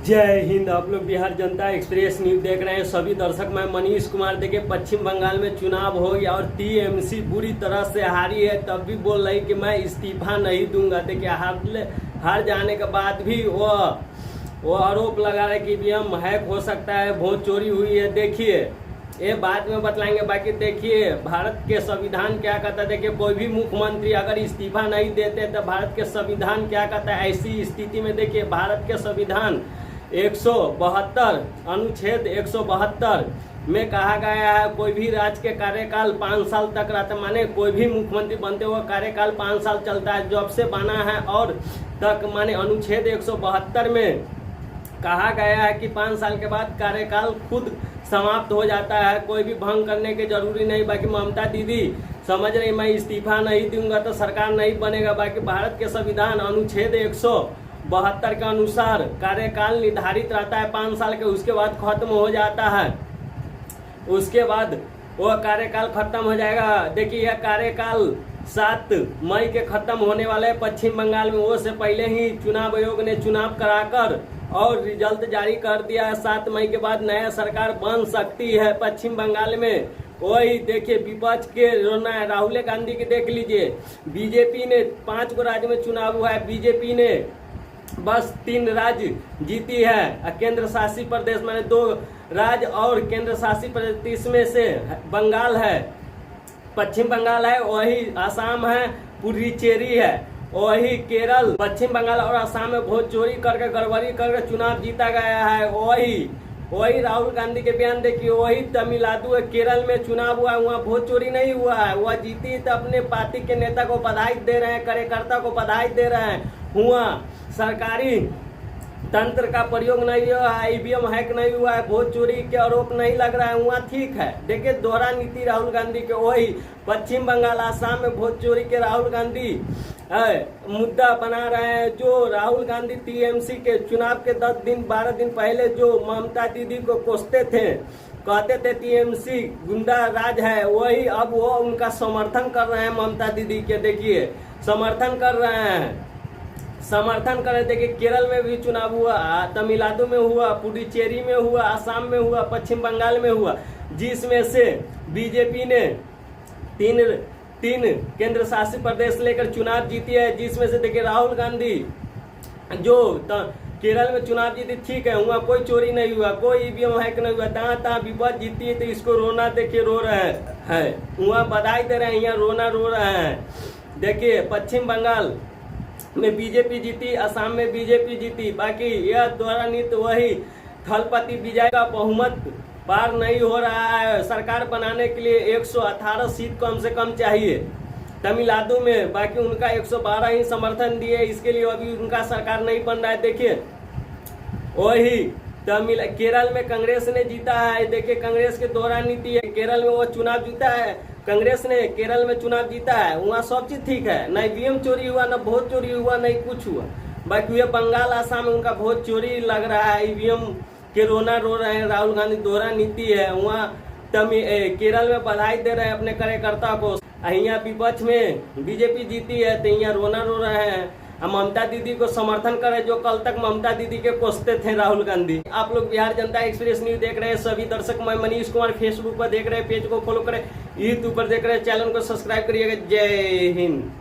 जय हिंद। आप लोग बिहार जनता एक्सप्रेस न्यूज देख रहे हैं। सभी दर्शक, मैं मनीष कुमार। देखिए, पश्चिम बंगाल में चुनाव हो गया और टीएमसी बुरी तरह से हारी है, तब भी बोल रही कि मैं इस्तीफा नहीं दूंगा। देखिए, हार जाने के बाद भी वो आरोप लगा रहे कि ईवीएम हैक हो सकता है, वोट चोरी हुई है। देखिए, ये बाद में बतलाएंगे। बाकी देखिए, भारत के संविधान क्या कहता है। देखिए, कोई भी मुख्यमंत्री अगर इस्तीफा नहीं देते तो भारत के संविधान क्या कहता है। ऐसी स्थिति में देखिए, भारत के संविधान 172 अनुच्छेद 172 में कहा गया है, कोई भी राज्य के कार्यकाल 5 साल तक रहता है। माने कोई भी मुख्यमंत्री बनते हुए कार्यकाल 5 साल चलता है, जब से बना है और तक। माने अनुच्छेद 172 में कहा गया है कि 5 साल के बाद कार्यकाल खुद समाप्त हो जाता है, कोई भी भंग करने की जरूरी नहीं। बाकी ममता दीदी समझ रही, मैं इस्तीफा नहीं दूंगा तो सरकार नहीं बनेगा। बाकी भारत के संविधान अनुच्छेद 172 के अनुसार कार्यकाल निर्धारित रहता है 5 साल के, उसके बाद खत्म हो जाता है। उसके बाद वो कार्यकाल खत्म हो जाएगा। देखिए, यह कार्यकाल 7 मई के खत्म होने वाले पश्चिम बंगाल में। वो से पहले ही चुनाव आयोग ने चुनाव कराकर और रिजल्ट जारी कर दिया है। 7 मई के बाद नया सरकार बन सकती है पश्चिम बंगाल में। वही देखिए, विपक्ष के रोना है। राहुल गांधी की देख लीजिए, बीजेपी ने 5 को राज्य में चुनाव हुआ है, बीजेपी ने बस 3 राज्य जीती है। केंद्र शासित प्रदेश माने 2 राज्य और केंद्र शासित प्रदेश, इसमें से बंगाल है, पश्चिम बंगाल है, वही आसाम है, पुडुचेरी है, वही केरल। पश्चिम बंगाल और असम में वोट चोरी करके गड़बड़ी करके चुनाव जीता गया है। वही राहुल गांधी के बयान देखिए। वही तमिलनाडु केरल में चुनाव हुआ, वहाँ वोट चोरी नहीं हुआ है, वह जीती तो अपने पार्टी के नेता को बधाई दे रहे हैं, कार्यकर्ता को बधाई दे रहे हैं। हुआ सरकारी तंत्र का प्रयोग नहीं हुआ है, ईवीएम हैक नहीं हुआ है, वोट चोरी के आरोप नहीं लग रहा है, वहाँ ठीक है। देखिए, दोहरा नीति राहुल गांधी के। वही पश्चिम बंगाल आसाम में वोट चोरी के राहुल गांधी मुद्दा बना रहे हैं। जो राहुल गांधी टीएमसी के चुनाव के 10 दिन 12 दिन पहले जो ममता दीदी को कोसते थे, कहते थे टीएमसी गुंडा राज है, वही अब वो उनका समर्थन कर रहे हैं ममता दीदी के। देखिए, समर्थन कर रहे हैं, समर्थन कर रहे। देखिए, केरल में भी चुनाव हुआ, तमिलनाडु में हुआ, पुडुचेरी में हुआ, असम में हुआ, पश्चिम बंगाल में हुआ, जिसमें से बीजेपी ने तीन केंद्र शासित प्रदेश लेकर चुनाव जीती है। जिसमें से देखिए, राहुल गांधी जो केरल में चुनाव जीती, ठीक है, वहाँ कोई चोरी नहीं हुआ, कोई ईवीएम हैक नहीं हुआ, तहाँ विपक्ष जीती है तो इसको रोना देखिए रो रहे हैं, वहाँ बधाई दे रहे हैं, यहाँ रोना रो रहे हैं। देखिए, पश्चिम बंगाल में बीजेपी जीती, असम में बीजेपी जीती। बाकी यह दोहरा नीति, वही थलपति विजय का बहुमत पार नहीं हो रहा है। सरकार बनाने के लिए 118 सीट कम से कम चाहिए तमिलनाडु में। बाकी उनका 112 ही समर्थन दिए, इसके लिए अभी उनका सरकार नहीं बन रहा है। देखिए, वही केरल में कांग्रेस ने जीता है। देखिए, कांग्रेस के दोहरा नीति है। केरल में वो चुनाव जीता है, कांग्रेस ने केरल में चुनाव जीता है, वहाँ सब चीज ठीक है, न ईवीएम चोरी हुआ, न वोट चोरी हुआ, नहीं कुछ हुआ। बाकी ये बंगाल आसाम में उनका वोट चोरी लग रहा है, ईवीएम के रोना रो रहे हैं। राहुल गांधी दोहरा नीति है। वहाँ केरल में बधाई दे रहे हैं अपने कार्यकर्ता को। यहाँ विपक्ष में बीजेपी जीती है तो यहाँ रोना रो रहे हैं। ममता दीदी को समर्थन करे, जो कल तक ममता दीदी के कोसते थे राहुल गांधी। आप लोग बिहार जनता एक्सप्रेस न्यूज देख रहे हैं। सभी दर्शक, मैं मनीष कुमार। फेसबुक पर देख रहे हैं, पेज को फॉलो करें, यूट्यूब पर देख रहे हैं, चैनल को सब्सक्राइब करिएगा। जय हिंद।